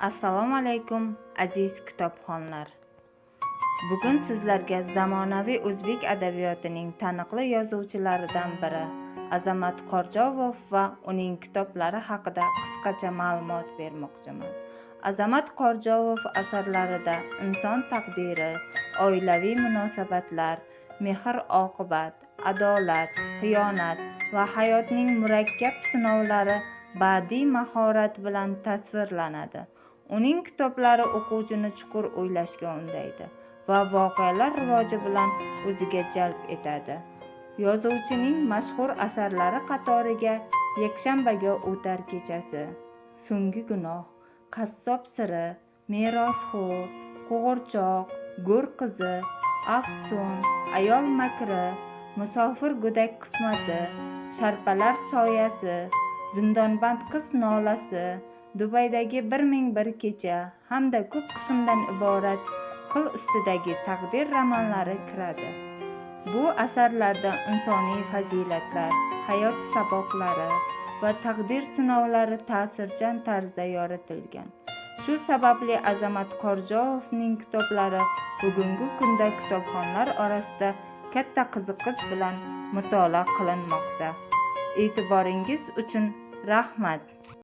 Assalomu alaykum aziz kitobxonlar. Bugun sizlarga zamonaviy o'zbek adabiyotining taniqli yozuvchilaridan biri Azamat Qorjovov va uning kitoblari haqida qisqacha ma'lumot bermoqchiman. Azamat Qorjovov asarlarida inson taqdiri, oilaviy munosabatlar, mehr-oqibat, adolat, xiyonat va hayotning murakkab sinovlari badiiy mahorat bilan tasvirlanadi. Uning kitoblari o'quvchini chuqur o'ylashga undaydi va voqealar rivoji bilan o'ziga jalb etadi. Yozuvchining mashhur asarlari qatoriga Yakshanbaga o'tar kechasi, So'nggi gunoh, Qassob siri, Merosxo'r, Qo'g'irchoq, Go'r qizi, Afsun, Ayol makri, Musofir go'dak qismati, Sharpalar soyasi, Zindonband qiz nolasi, Dubaydagi 1001 kecha hamda ko'p qismdan iborat Qil ustidagi taqdir romanlari kiradi. Bu asarlarda insoniy fazilatlar, hayot saboqlari va taqdir sinovlari ta'sirchan tarzda yoritilgan. Shu sababli Azamat Qorjovovning kitoblari bugungi kunda kitobxonlar orasida katta qiziqish bilan mutolaa qilinmoqda. E'tiboringiz uchun rahmat.